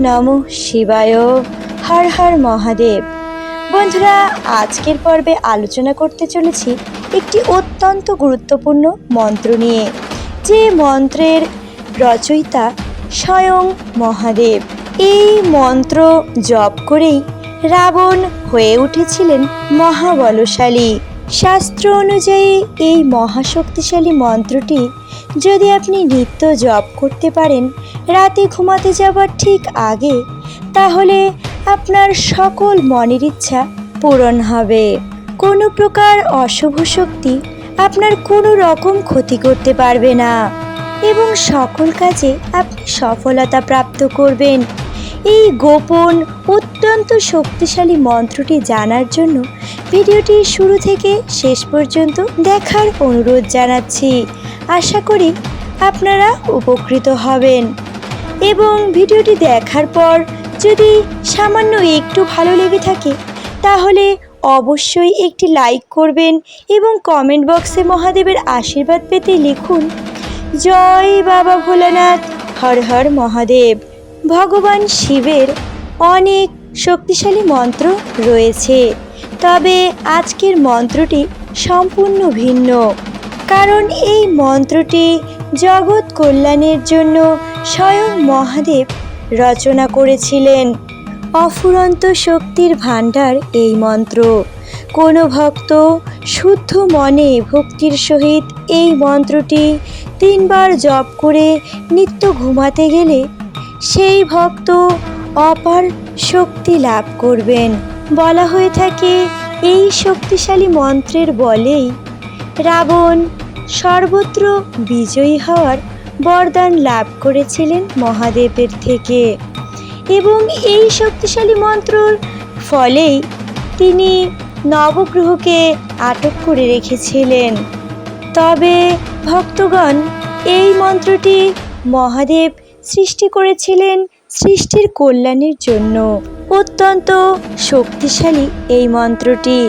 নমঃ শিবায়। হর হর মহাদেব। বন্ধুরা, আজকের পর্বে আলোচনা করতে চলেছি একটি অত্যন্ত গুরুত্বপূর্ণ মন্ত্র নিয়ে, যে মন্ত্রের রচয়িতা স্বয়ং মহাদেব। এই মন্ত্র জপ করেই রাবণ হয়ে উঠেছিলেন মহাবলশালী। শাস্ত্র অনুযায়ী এই মহাশক্তিশালী মন্ত্রটি যদি আপনি নিত্য জপ করতে পারেন রাতে ঘুমাতে যাবার ঠিক আগে, তাহলে আপনার সকল মনের ইচ্ছা পূরণ হবে। কোনো প্রকার অশুভ শক্তি আপনার কোনো রকম ক্ষতি করতে পারবে না এবং সকল কাজে আপনি সফলতা প্রাপ্ত করবেন। এই গোপন অত্যন্ত শক্তিশালী মন্ত্রটি জানার জন্য ভিডিওটি শুরু থেকে শেষ পর্যন্ত দেখার অনুরোধ জানাচ্ছি। আশা করি আপনারা উপকৃত হবেন এবং ভিডিওটি দেখার পর যদি সামান্য একটু ভালো লেগে থাকে তাহলে অবশ্যই একটি লাইক করবেন এবং কমেন্ট বক্সে মহাদেবের আশীর্বাদ পেতে লিখুন, জয় বাবা ভোলানাথ, হর হর মহাদেব। ভগবান শিবের অনেক শক্তিশালী মন্ত্র রয়েছে, তবে আজকের মন্ত্রটি সম্পূর্ণ ভিন্ন, কারণ এই মন্ত্রটি জগৎ কল্যাণের জন্য স্বয়ং মহাদেব রচনা করেছিলেন। অফুরন্ত শক্তির ভাণ্ডার এই মন্ত্র। কোনো ভক্ত শুদ্ধ মনে ভক্তির সহিত এই মন্ত্রটি 3 বার জপ করে নিত্য ঘুমাতে গেলে সেই ভক্ত অপার শক্তি লাভ করবেন। বলা হয়ে থাকে এই শক্তিশালী মন্ত্রের বলেই রাবণ সর্বত্র বিজয়ী হওয়ার বরদান লাভ করেছিলেন মহাদেবের থেকে এবং এই শক্তিশালী মন্ত্রর ফলেই তিনি নবগ্রহকে আটক করে রেখেছিলেন। তবে ভক্তগণ, এই মন্ত্রটি মহাদেব সৃষ্টি করেছিলেন সৃষ্টির কল্যাণের জন্য। অত্যন্ত শক্তিশালী এই মন্ত্রটি,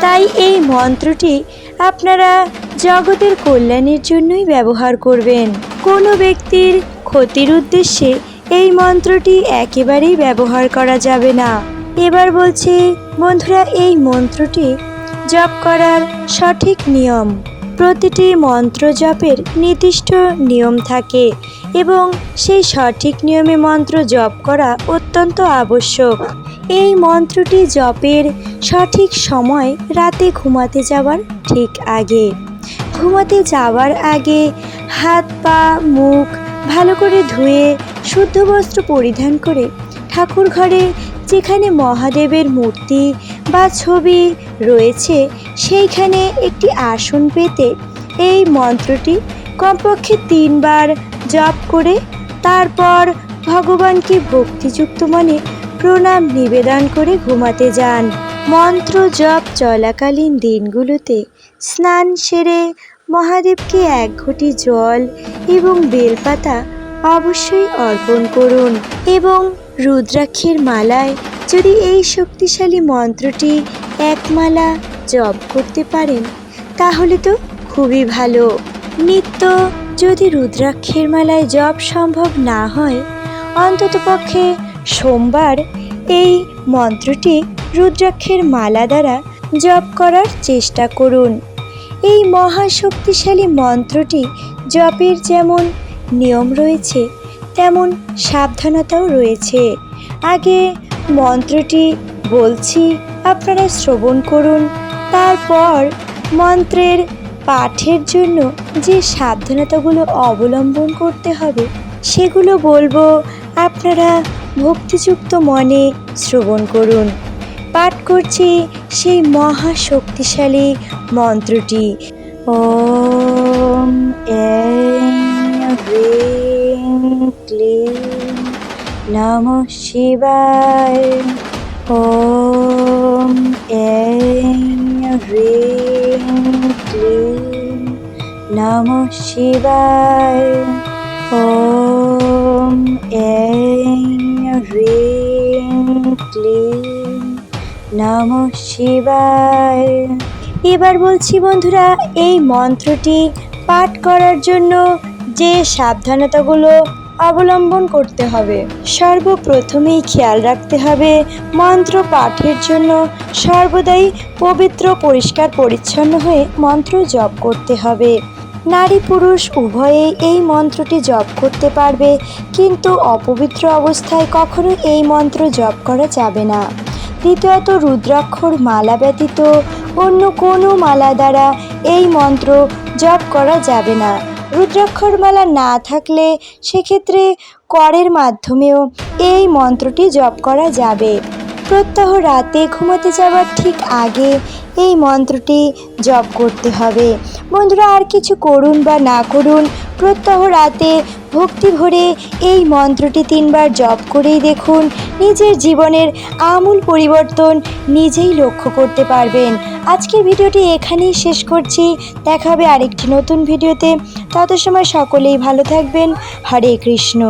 তাই এই মন্ত্রটি আপনারা জগতের কল্যাণের জন্যই ব্যবহার করবেন। কোনো ব্যক্তির ক্ষতির উদ্দেশ্যে এই মন্ত্রটি একেবারেই ব্যবহার করা যাবে না। এবার বলছি বন্ধুরা, এই মন্ত্রটি জপ করার সঠিক নিয়ম। প্রতিটি মন্ত্র জপের নির্দিষ্ট নিয়ম থাকে এবং সেই সঠিক নিয়মে মন্ত্র জপ করা অত্যন্ত আবশ্যক। এই মন্ত্রটি জপের সঠিক সময় রাতে ঘুমাতে যাওয়ার ঠিক আগে। ঘুমাতে যাওয়ার আগে হাত পা মুখ ভালো করে ধুয়ে শুদ্ধ বস্ত্র পরিধান করে ঠাকুর ঘরে যেখানে মহাদেবের মূর্তি বা ছবি রয়েছে সেইখানে একটি আসন পেতে এই মন্ত্রটি কমপক্ষে 3 বার জপ করে তারপর ভগবানকে ভক্তিযুক্ত মনে প্রণাম নিবেদন করে ঘুমাতে যান। মন্ত্র জপ চলাকালীন দিনগুলোতে স্নান সেরে মহাদেবকে 1 ঘটি জল এবং বেলপাতা অবশ্যই অর্পণ করুন এবং রুদ্রাক্ষের মালায় যদি এই শক্তিশালী মন্ত্রটি 1 মালা জপ করতে পারেন তাহলে তো খুবই ভালো। নিত্য যদি রুদ্রাক্ষের মালায় জপ সম্ভব না হয়, অন্ততপক্ষে সোমবার এই মন্ত্রটি রুদ্রাক্ষের মালা দ্বারা জপ করার চেষ্টা করুন। এই মহাশক্তিশালী মন্ত্রটি জপের যেমন নিয়ম রয়েছে তেমন সাবধানতাও রয়েছে। আগে মন্ত্রটি বলছি, আপনারা শ্রবণ করুন, তারপর মন্ত্রের পাঠের জন্য যে সাবধানতাগুলো অবলম্বন করতে হবে সেগুলো বলবো, আপনারা ভক্তিযুক্ত মনে শ্রবণ করুন। পাঠ করছি সেই মহাশক্তিশালী মন্ত্রটি। ওম এং হ্রিং ক্লিং নমঃ শিবায়। ওম এং হ্রিং ক্লিং নমঃ শিবায়। ওম এং হ্রিং ক্লিং নমঃ শিবায়। এবার বলছি বন্ধুরা, এই মন্ত্রটি পাঠ করার জন্য যে সাবধানতাগুলো অবলম্বন করতে হবে। সর্বপ্রথমেই খেয়াল রাখতে হবে মন্ত্র পাঠের জন্য সর্বদাই পবিত্র পরিষ্কার পরিচ্ছন্ন হয়ে মন্ত্র জপ করতে হবে। নারী পুরুষ উভয়েই এই মন্ত্রটি জপ করতে পারবে, কিন্তু অপবিত্র অবস্থায় কখনো এই মন্ত্র জপ করা যাবে না। দ্বিতীয়ত, রুদ্রাক্ষর মালা ব্যতীত অন্য কোনো মালা দ্বারা এই মন্ত্র জপ করা যাবে না। রুদ্রাক্ষর মালা না থাকলে সেক্ষেত্রে করের মাধ্যমেও এই মন্ত্রটি জপ করা যাবে। প্রত্যহ রাতে ঘুমোতে যাওয়ার ঠিক আগে এই মন্ত্রটি জপ করতে হবে। বন্ধুরা, আর কিছু করুন বা না করুন, প্রত্যহ রাতে ভক্তি ভরে এই মন্ত্রটি 3 বার জপ করেই দেখুন নিজের জীবনের আমূল পরিবর্তন নিজেই লক্ষ্য করতে পারবেন। আজকের ভিডিওটি এখানেই শেষ করছি। দেখা হবে আরেকটি নতুন ভিডিওতে। তত সময় সকলেই ভালো থাকবেন। হরে কৃষ্ণ।